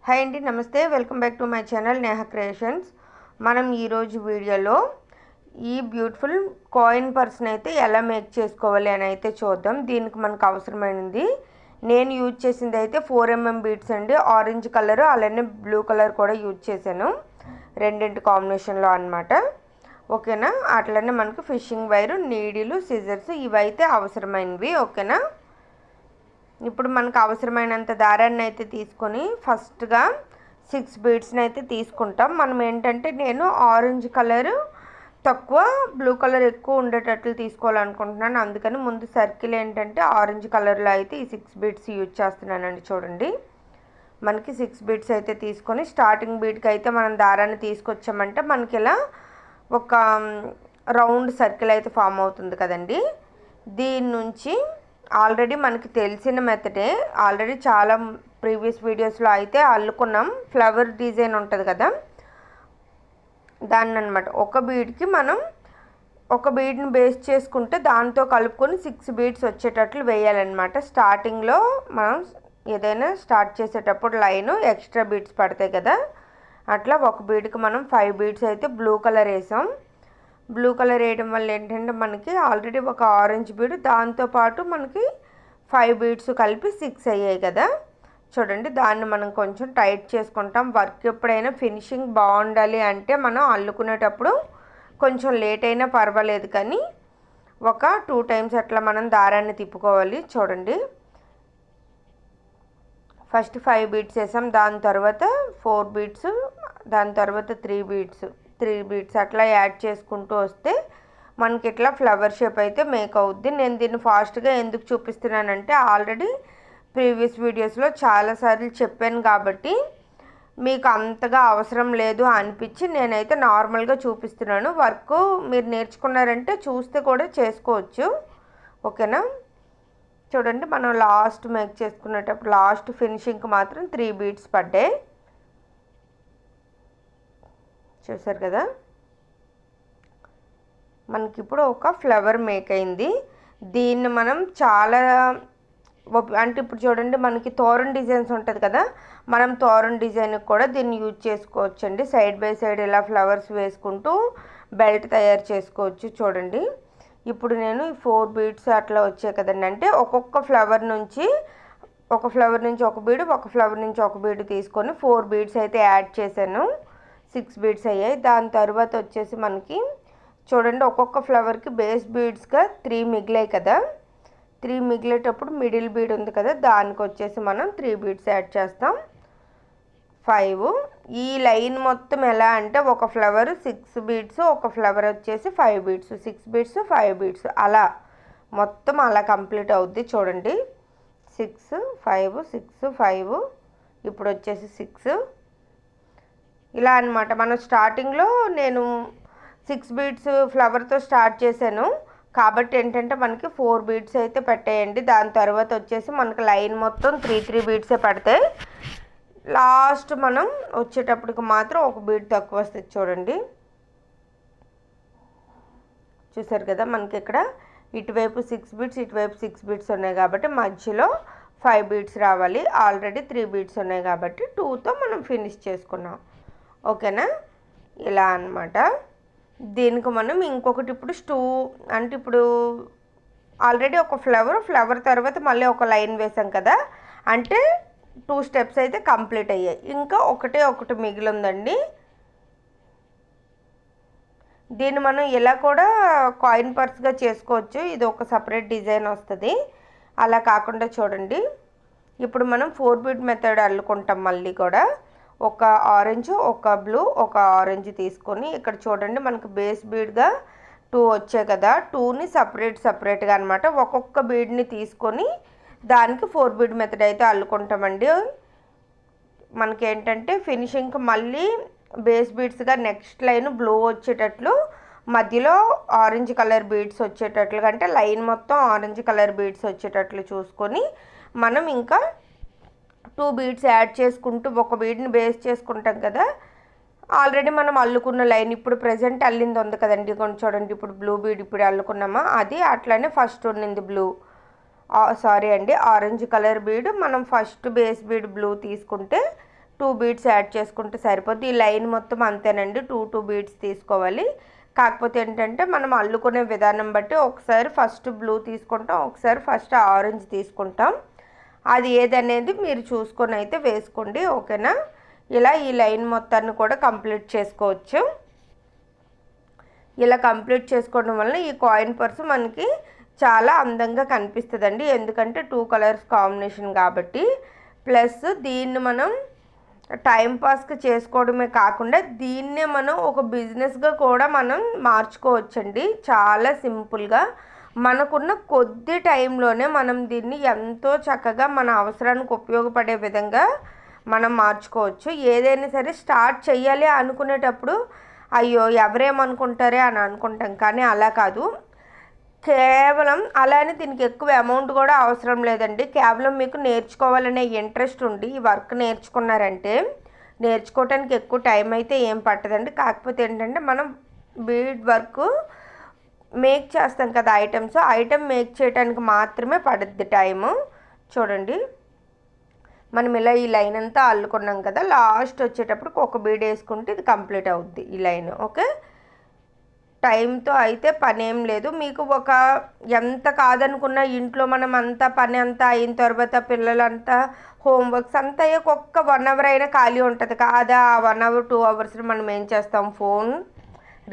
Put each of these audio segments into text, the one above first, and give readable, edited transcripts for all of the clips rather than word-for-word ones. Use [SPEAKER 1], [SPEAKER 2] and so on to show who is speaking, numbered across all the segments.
[SPEAKER 1] Hi అండి, నమస్తే. Welcome back to my channel Neha creations. మనం ఈరోజు వీడియోలో ఈ బ్యూటిఫుల్ కాయిన్ పర్స్ని అయితే ఎలా మేక్ చేసుకోవాలి అని అయితే చూద్దాం. దీనికి మనకు అవసరమైనది నేను యూజ్ చేసింది అయితే 4mm బీడ్స్ అండి. ఆరెంజ్ కలర్ అలానే బ్లూ కలర్ కూడా యూజ్ చేశాను, రెండింటి కాంబినేషన్లో అన్నమాట. ఓకేనా. అట్లనే మనకు ఫిషింగ్ వైరు, నీడిలు, సిజర్స్ ఇవైతే అవసరమైనవి. ఓకేనా. ఇప్పుడు మనకు అవసరమైనంత దారాన్ని అయితే తీసుకొని ఫస్ట్గా 6 బీడ్స్ని అయితే తీసుకుంటాం. మనం ఏంటంటే నేను ఆరెంజ్ కలర్ తక్కువ, బ్లూ కలర్ ఎక్కువ ఉండేటట్లు తీసుకోవాలనుకుంటున్నాను. అందుకని ముందు సర్కిల్ ఏంటంటే ఆరెంజ్ కలర్లో అయితే ఈ 6 బీడ్స్ యూజ్ చేస్తున్నానండి. చూడండి, మనకి 6 బీడ్స్ అయితే తీసుకొని స్టార్టింగ్ బీడ్కి అయితే మనం దారాన్ని తీసుకొచ్చామంటే మనకి ఇలా ఒక రౌండ్ సర్కిల్ అయితే ఫామ్ అవుతుంది కదండి. దీని నుంచి ఆల్రెడీ మనకి తెలిసిన మెథడే, ఆల్రెడీ చాలా ప్రీవియస్ వీడియోస్లో అయితే అల్లుకున్నాం. ఫ్లవర్ డిజైన్ ఉంటుంది కదా, దాన్ని అనమాట. ఒక బీడ్కి మనం ఒక బీడ్ని బేస్ చేసుకుంటే దాంతో కలుపుకొని 6 బీడ్స్ వచ్చేటట్లు వేయాలన్నమాట. స్టార్టింగ్లో మనం ఏదైనా స్టార్ట్ చేసేటప్పుడు లైన్ ఎక్స్ట్రా బీడ్స్ పడతాయి కదా, అట్లా ఒక బీడ్కి మనం 5 బీడ్స్ అయితే బ్లూ కలర్ వేసాం. బ్లూ కలర్ వేయడం వల్ల ఏంటంటే మనకి ఆల్రెడీ ఒక ఆరెంజ్ బీడ్, దాంతోపాటు మనకి 5 బీడ్స్ కలిపి 6 అయ్యాయి కదా. చూడండి, దాన్ని మనం కొంచెం టైట్ చేసుకుంటాం. వర్క్ ఎప్పుడైనా ఫినిషింగ్ బాగుండాలి అంటే మనం అల్లుకునేటప్పుడు కొంచెం లేట్ అయినా పర్వాలేదు, కానీ ఒక 2 టైమ్స్ అట్లా మనం దారాన్ని తిప్పుకోవాలి. చూడండి, ఫస్ట్ 5 బీడ్స్ వేసాం, దాని తర్వాత 4 బీడ్స్, దాని తర్వాత 3 బీడ్స్ అట్లా యాడ్ చేసుకుంటూ వస్తే మనకి ఇట్లా ఫ్లవర్ షేప్ అయితే మేక్ అవుద్ది. నేను దీన్ని ఫాస్ట్గా ఎందుకు చూపిస్తున్నానంటే ఆల్రెడీ ప్రీవియస్ వీడియోస్లో చాలాసార్లు చెప్పాను కాబట్టి మీకు అంతగా అవసరం లేదు అనిపించి నేనైతే నార్మల్గా చూపిస్తున్నాను. వర్క్ మీరు నేర్చుకున్నారంటే చూస్తే కూడా చేసుకోవచ్చు. ఓకేనా. చూడండి, మనం లాస్ట్ మేక్ చేసుకునేటప్పుడు లాస్ట్ ఫినిషింగ్కి మాత్రం 3 బీడ్స్ పడ్డాయి. చూసారు కదా, మనకి ఇప్పుడు ఒక ఫ్లవర్ మేక్ అయింది. దీన్ని మనం చాలా అంటే ఇప్పుడు చూడండి, మనకి తోరణ డిజైన్స్ ఉంటుంది కదా, మనం తోరణ డిజైన్కి కూడా దీన్ని యూజ్ చేసుకోవచ్చండి. సైడ్ బై సైడ్ ఇలా ఫ్లవర్స్ వేసుకుంటూ బెల్ట్ తయారు చేసుకోవచ్చు. చూడండి, ఇప్పుడు నేను 4 బీడ్స్ అట్లా వచ్చాయి కదండి. అంటే ఒక్కొక్క ఫ్లవర్ నుంచి ఒక బీడు, ఒక ఫ్లవర్ నుంచి ఒక బీడు తీసుకొని 4 బీడ్స్ అయితే యాడ్ చేశాను. 6 బీడ్స్ అయ్యాయి. దాని తర్వాత వచ్చేసి మనకి చూడండి, ఒక్కొక్క ఫ్లవర్కి బేస్ బీడ్స్గా 3 మిగిలాయి కదా. 3 మిగిలేటప్పుడు మిడిల్ బీడ్ ఉంది కదా, దానికి వచ్చేసి మనం 3 బీడ్స్ యాడ్ చేస్తాం. 5. ఈ లైన్ మొత్తం ఎలా అంటే ఒక ఫ్లవర్ 6 బీడ్స్, ఒక ఫ్లవర్ వచ్చేసి 5 బీడ్స్, 6 బీడ్స్ 5 బీడ్స్ అలా మొత్తం అలా కంప్లీట్ అవుద్ది. చూడండి, 6 5 6 5, ఇప్పుడు వచ్చేసి 6 ఇలా అనమాట. మనం స్టార్టింగ్లో నేను 6 బీడ్స్ ఫ్లవర్తో స్టార్ట్ చేశాను కాబట్టి ఏంటంటే మనకి 4 బీడ్స్ అయితే పెట్టేయండి. దాని తర్వాత వచ్చేసి మనకి లైన్ మొత్తం 3 బీడ్సే పడతాయి. లాస్ట్ మనం వచ్చేటప్పటికి మాత్రం ఒక బీడ్ తక్కువ వస్తుంది. చూడండి, చూసారు కదా, మనకి ఇక్కడ ఇటువైపు 6 బీడ్స్, ఇటువైపు 6 బీడ్స్ ఉన్నాయి కాబట్టి మధ్యలో 5 బీడ్స్ రావాలి. ఆల్రెడీ 3 బీడ్స్ ఉన్నాయి కాబట్టి 2తో మనం ఫినిష్ చేసుకున్నాం. ఓకేనా. ఇలా అన్నమాట. దీనికి మనం ఇంకొకటి ఇప్పుడు అంటే ఇప్పుడు ఆల్రెడీ ఒక ఫ్లవర్ తర్వాత మళ్ళీ ఒక లైన్ వేసాం కదా, అంటే 2 స్టెప్స్ అయితే కంప్లీట్ అయ్యాయి. ఇంకా ఒకటి మిగిలి ఉందండి. దీన్ని మనం ఇలా కూడా కాయిన్ పర్స్గా చేసుకోవచ్చు. ఇది ఒక సపరేట్ డిజైన్ వస్తుంది. అలా కాకుండా చూడండి, ఇప్పుడు మనం 4 బీడ్ మెథడ్ అల్లుకుంటాం. మళ్ళీ కూడా ఒక ఆరెంజ్, ఒక బ్లూ, ఒక ఆరెంజ్ తీసుకొని ఇక్కడ చూడండి మనకు బేస్ బీడ్గా 2 వచ్చాయి కదా, 2ని సపరేట్గా అనమాట. ఒక్కొక్క బీడ్ని తీసుకొని దానికి 4 బీడ్ మెథడ్ అయితే అల్లుకుంటామండి. మనకేంటంటే ఫినిషింగ్కి మళ్ళీ బేస్ బీడ్స్గా నెక్స్ట్ లైన్ బ్లూ వచ్చేటట్లు, మధ్యలో ఆరెంజ్ కలర్ బీడ్స్ వచ్చేటట్లుగా, అంటే లైన్ మొత్తం ఆరెంజ్ కలర్ బీడ్స్ వచ్చేటట్లు చూసుకొని మనం ఇంకా 2 బీడ్స్ యాడ్ చేసుకుంటూ ఒక బీడ్ని బేస్ చేసుకుంటాం కదా. ఆల్రెడీ మనం అల్లుకున్న లైన్ ఇప్పుడు ప్రజెంట్ అల్లింది ఉంది కదండి, కొంచెం చూడండి, ఇప్పుడు బ్లూ బీడ్ ఇప్పుడు అల్లుకున్నామా, అది అట్లనే ఫస్ట్ ఉన్నింది ఆరెంజ్ కలర్ బీడ్. మనం ఫస్ట్ బేస్ బీడ్ బ్లూ తీసుకుంటే 2 బీడ్స్ యాడ్ చేసుకుంటే సరిపోద్ది. ఈ లైన్ మొత్తం అంతేనండి, 2 బీడ్స్ తీసుకోవాలి. కాకపోతే ఏంటంటే మనం అల్లుకునే విధానం బట్టి ఒకసారి ఫస్ట్ బ్లూ తీసుకుంటాం, ఒకసారి ఫస్ట్ ఆరెంజ్ తీసుకుంటాం. అది ఏదనేది మీరు చూసుకొని అయితే వేసుకోండి, ఓకేనా. ఇలా ఈ లైన్ మొత్తాన్ని కూడా కంప్లీట్ చేసుకోవచ్చు. ఇలా కంప్లీట్ చేసుకోవడం వల్ల ఈ కాయిన్ పర్సు మనకి చాలా అందంగా కనిపిస్తుందండి, ఎందుకంటే 2 కలర్స్ కాంబినేషన్ కాబట్టి. ప్లస్ దీన్ని మనం టైంపాస్కి చేసుకోవడమే కాకుండా దీన్నే మనం ఒక బిజినెస్గా కూడా మనం మార్చుకోవచ్చండి. చాలా సింపుల్గా మనకున్న కొద్ది టైంలోనే మనం దీన్ని ఎంతో చక్కగా మన అవసరానికి ఉపయోగపడే విధంగా మనం మార్చుకోవచ్చు. ఏదైనా సరే స్టార్ట్ చేయాలి అనుకునేటప్పుడు అయ్యో ఎవరేమనుకుంటారే అని అనుకుంటాం, కానీ అలా కాదు. కేవలం అలానే దీనికి ఎక్కువ అమౌంట్ కూడా అవసరం లేదండి. కేవలం మీకు నేర్చుకోవాలనే ఇంట్రెస్ట్ ఉండి ఈ వర్క్ నేర్చుకున్నారంటే నేర్చుకోవటానికి ఎక్కువ టైం అయితే ఏం పట్టదండి. కాకపోతే ఏంటంటే మనం బీడ్ వర్క్ మేక్ చేస్తాం కదా, ఐటమ్ మేక్ చేయడానికి మాత్రమే పడుద్ది టైము. చూడండి, మనం ఇలా ఈ లైన్ అంతా అల్లుకున్నాం కదా, లాస్ట్ వచ్చేటప్పుడు ఒక బీడ్ వేసుకుంటే ఇది కంప్లీట్ అవుద్ది ఈ లైన్, ఓకే. టైంతో అయితే పని ఏం లేదు. మీకు ఒక ఎంత కాదనుకున్నా ఇంట్లో మనం అంతా పని అంతా అయిన తర్వాత పిల్లలంతా హోంవర్క్స్ అంతా ఒక్క 1 అవర్ అయినా ఖాళీ ఉంటుంది కాదా. 1 అవర్ 2 అవర్స్ మనం ఏం చేస్తాం, ఫోన్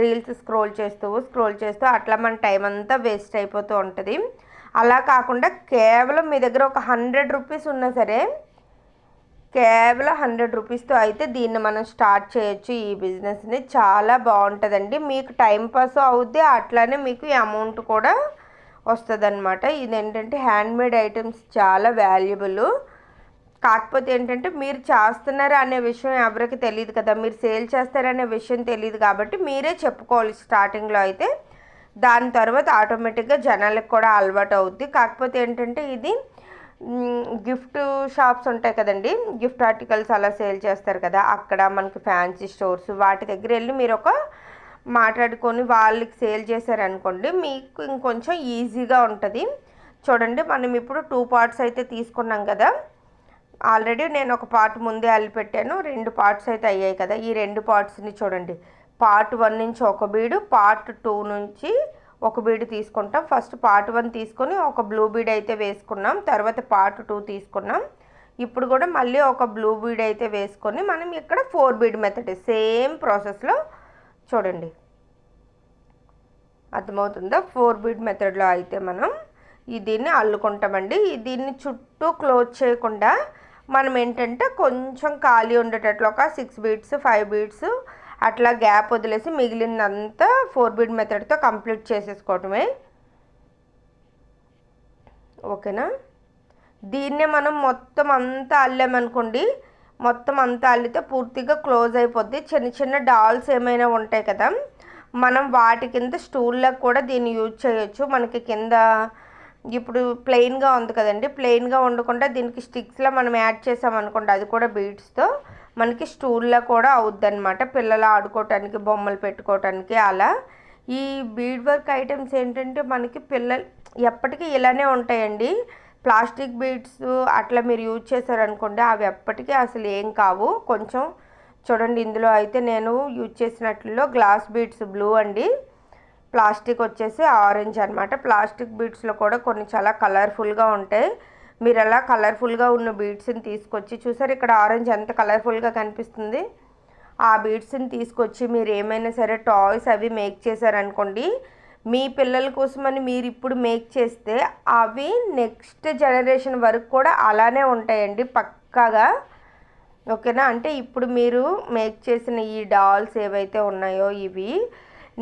[SPEAKER 1] రీల్స్ స్క్రోల్ చేస్తూ అట్లా మన టైం అంతా వేస్ట్ అయిపోతూ ఉంటుంది. అలా కాకుండా కేవలం మీ దగ్గర ఒక 100 రూపీస్ ఉన్నా సరే, కేవలం 100 రూపీస్తో అయితే దీన్ని మనం స్టార్ట్ చేయొచ్చు. ఈ బిజినెస్ని చాలా బాగుంటుందండి, మీకు టైంపాస్ అవుద్ది, అట్లానే మీకు అమౌంట్ కూడా వస్తుంది అనమాట. ఇదేంటంటే హ్యాండ్మేడ్ ఐటమ్స్ చాలా వాల్యుబుల్. కాకపోతే ఏంటంటే మీరు చేస్తున్నారు అనే విషయం ఎవరికి తెలియదు కదా, మీరు సేల్ చేస్తారనే విషయం తెలియదు కాబట్టి మీరే చెప్పుకోవాలి స్టార్టింగ్లో అయితే. దాని తర్వాత ఆటోమేటిక్గా జనాలకు కూడా అలవాటు అవుద్ది. కాకపోతే ఏంటంటే ఇది గిఫ్ట్ షాప్స్ ఉంటాయి కదండి, గిఫ్ట్ ఆర్టికల్స్ అలా సేల్ చేస్తారు కదా, అక్కడ మనకి ఫ్యాన్సీ స్టోర్స్ వాటి దగ్గర వెళ్ళి మీరు ఒక మాట్లాడుకొని వాళ్ళకి సేల్ చేశారనుకోండి, మీకు ఇంకొంచెం ఈజీగా ఉంటుంది. చూడండి, మనం ఇప్పుడు 2 పార్ట్స్ అయితే తీసుకున్నాం కదా. ఆల్రెడీ నేను ఒక పార్ట్ ముందే అల్లి పెట్టాను, 2 పార్ట్స్ అయితే అయ్యాయి కదా. ఈ 2 పార్ట్స్ని చూడండి, పార్ట్ 1 నుంచి ఒక బీడు, పార్ట్ 2 నుంచి ఒక బీడు తీసుకుంటాం. ఫస్ట్ పార్ట్ 1 తీసుకొని ఒక బ్లూ బీడ్ అయితే వేసుకున్నాం, తర్వాత పార్ట్ 2 తీసుకున్నాం. ఇప్పుడు కూడా మళ్ళీ ఒక బ్లూ బీడ్ అయితే వేసుకొని మనం ఇక్కడ 4 బీడ్ మెథడ్ సేమ్ ప్రాసెస్లో చూడండి, అర్థమవుతుందా. 4 బీడ్ మెథడ్లో అయితే మనం దీన్ని అల్లుకుంటామండి. దీన్ని చుట్టూ క్లోజ్ చేయకుండా మనం ఏంటంటే కొంచెం ఖాళీ ఉండేటట్లు ఒక 6 బీడ్స్ 5 బీడ్స్ అట్లా గ్యాప్ వదిలేసి మిగిలినంతా 4 బీడ్ మెథడ్తో కంప్లీట్ చేసేసుకోవటమే, ఓకేనా. దీన్నే మనం మొత్తం అంతా అల్లామనుకోండి, మొత్తం అంతా అల్లితే పూర్తిగా క్లోజ్ అయిపోద్ది. చిన్న చిన్న డాల్స్ ఏమైనా ఉంటాయి కదా, మనం వాటి కింద స్టూల్లకు కూడా దీన్ని యూజ్ చేయొచ్చు. మనకి కింద ఇప్పుడు ప్లెయిన్గా ఉంది కదండి, ప్లెయిన్గా ఉండకుండా దీనికి స్టిక్స్లో మనం యాడ్ చేసామనుకోండి, అది కూడా బీడ్స్తో మనకి స్టూల్లో కూడా అవుద్ది అనమాట, పిల్లలు ఆడుకోవటానికి బొమ్మలు పెట్టుకోవటానికి అలా. ఈ బీడ్ వర్క్ ఐటమ్స్ ఏంటంటే మనకి పిల్లలు ఎప్పటికీ ఇలానే ఉంటాయండి. ప్లాస్టిక్ బీడ్స్ అట్లా మీరు యూజ్ చేశారనుకోండి, అవి ఎప్పటికీ అసలు ఏం కావు. కొంచెం చూడండి, ఇందులో అయితే నేను యూజ్ చేసినట్లో గ్లాస్ బీడ్స్ బ్లూ అండి, ప్లాస్టిక్ వచ్చేసి ఆరెంజ్ అనమాట. ప్లాస్టిక్ బీడ్స్లో కూడా కొన్ని చాలా కలర్ఫుల్గా ఉంటాయి. మీరు అలా కలర్ఫుల్గా ఉన్న బీడ్స్ని తీసుకొచ్చి చూసారు, ఇక్కడ ఆరెంజ్ ఎంత కలర్ఫుల్గా కనిపిస్తుంది. ఆ బీడ్స్ని తీసుకొచ్చి మీరు ఏమైనా సరే టాయ్స్ అవి మేక్ చేశారనుకోండి, మీ పిల్లల కోసమని మీరు ఇప్పుడు మేక్ చేస్తే అవి నెక్స్ట్ జనరేషన్ వరకు కూడా అలానే ఉంటాయండి పక్కాగా, ఓకేనా. అంటే ఇప్పుడు మీరు మేక్ చేసిన ఈ డాల్స్ ఏవైతే ఉన్నాయో ఇవి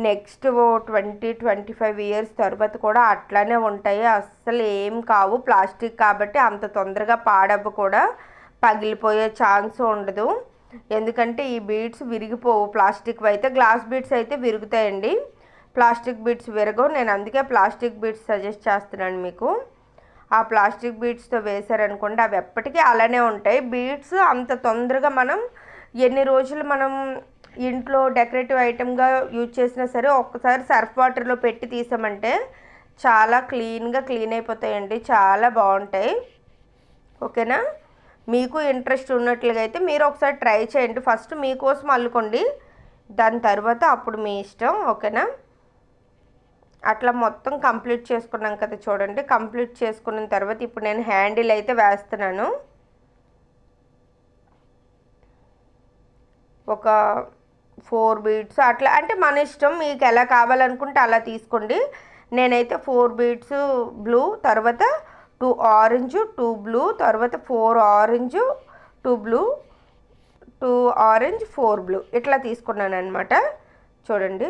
[SPEAKER 1] నెక్స్ట్ 20-25 ఇయర్స్ తర్వాత కూడా అట్లానే ఉంటాయి, అస్సలు ఏం కావు. ప్లాస్టిక్ కాబట్టి అంత తొందరగా పాడవ్వ కూడా పగిలిపోయే ఛాన్స్ ఉండదు, ఎందుకంటే ఈ బీడ్స్ విరిగిపోవు. ప్లాస్టిక్ అయితే, గ్లాస్ బీడ్స్ అయితే విరుగుతాయండి, ప్లాస్టిక్ బీడ్స్ విరగవు. నేను అందుకే ప్లాస్టిక్ బీడ్స్ సజెస్ట్ చేస్తున్నాను మీకు. ఆ ప్లాస్టిక్ బీడ్స్తో వేసారనుకోండి అవి ఎప్పటికీ అలానే ఉంటాయి. బీడ్స్ అంత తొందరగా మనం ఎన్ని రోజులు మనం ఇంట్లో డెకరేటివ్ ఐటమ్గా యూజ్ చేసినా సరే ఒక్కసారి సర్ఫ్ వాటర్లో పెట్టి తీసామంటే చాలా క్లీన్ అయిపోతాయండి, చాలా బాగుంటాయి, ఓకేనా. మీకు ఇంట్రెస్ట్ ఉన్నట్లుగా అయితే మీరు ఒకసారి ట్రై చేయండి. ఫస్ట్ మీకోసం అల్లుకోండి, దాని తర్వాత అప్పుడు మీ ఇష్టం. ఓకేనా? అట్లా మొత్తం కంప్లీట్ చేసుకున్నాం కదా చూడండి. కంప్లీట్ చేసుకున్న తర్వాత ఇప్పుడు నేను హ్యాండిల్ అయితే వేస్తున్నాను. ఒక 4 బీడ్స్ అట్లా, అంటే మన ఇష్టం, మీకు ఎలా కావాలనుకుంటే అలా తీసుకోండి. నేనైతే 4 బీడ్స్ బ్లూ, తర్వాత 2 ఆరెంజ్, 2 బ్లూ, తర్వాత 4 ఆరెంజ్, 2 బ్లూ, 2 ఆరెంజ్, 4 బ్లూ ఇట్లా తీసుకున్నాను అనమాట. చూడండి,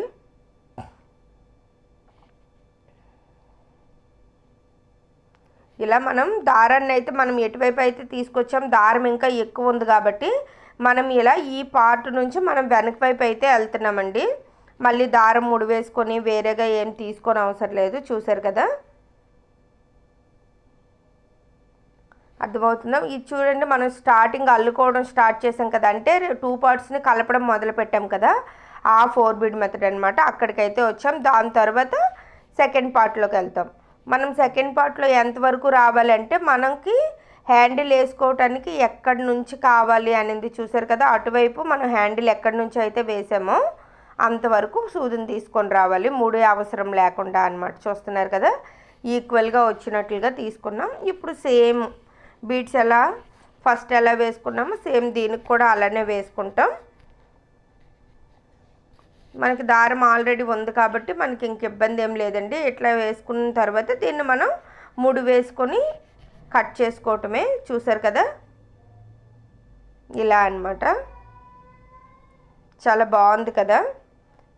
[SPEAKER 1] ఇలా మనం దారాన్ని అయితే మనం ఎటువైపు అయితే తీసుకొచ్చాం, దారం ఇంకా ఎక్కువ ఉంది కాబట్టి మనం ఇలా ఈ పార్ట్ నుంచి మనం వెనక వైపు అయితే వెళ్తున్నామండి. మళ్ళీ దారం ముడి వేసుకొని వేరేగా ఏం తీసుకొని అవసరం లేదు. చూసారు కదా, అర్థమవుతుందా? ఇది చూడండి, మనం స్టార్టింగ్ అల్లుకోవడం స్టార్ట్ చేసాం కదా, అంటే 2 పార్ట్స్ని కలపడం మొదలు పెట్టాం కదా, ఆ 4 బీడ్ మెథడ్ అనమాట. అక్కడికైతే వచ్చాం. దాని తర్వాత సెకండ్ పార్ట్లోకి వెళ్తాం. మనం సెకండ్ పార్ట్లో ఎంతవరకు రావాలంటే మనకి హ్యాండిల్ వేసుకోవటానికి ఎక్కడి నుంచి కావాలి అనేది చూసారు కదా, అటువైపు మనం హ్యాండిల్ ఎక్కడి నుంచి అయితే వేసామో అంతవరకు సూదిని తీసుకొని రావాలి, ముడి అవసరం లేకుండా అనమాట. చూస్తున్నారు కదా, ఈక్వల్గా వచ్చినట్లుగా తీసుకున్నాం. ఇప్పుడు సేమ్ బీడ్స్ ఎలా ఫస్ట్ ఎలా వేసుకున్నామో సేమ్ దీనికి కూడా అలానే వేసుకుంటాం. మనకి దారం ఆల్రెడీ ఉంది కాబట్టి మనకి ఇంక ఇబ్బంది ఏం లేదండి. ఇట్లా వేసుకున్న తర్వాత దీన్ని మనం ముడి వేసుకొని కట్ చేసుకోవటమే. చూసారు కదా, ఇలా అన్నమాట. చాలా బాగుంది కదా.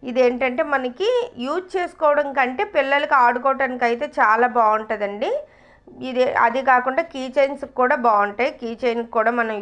[SPEAKER 1] ఇదేంటంటే మనకి యూజ్ చేసుకోవడం కంటే పిల్లలకి ఆడుకోవడానికి అయితే చాలా బాగుంటుందండి. ఇది అది కాకుండా కీ చైన్స్కి కూడా బాగుంటాయి. కీ చైన్కి కూడా మనం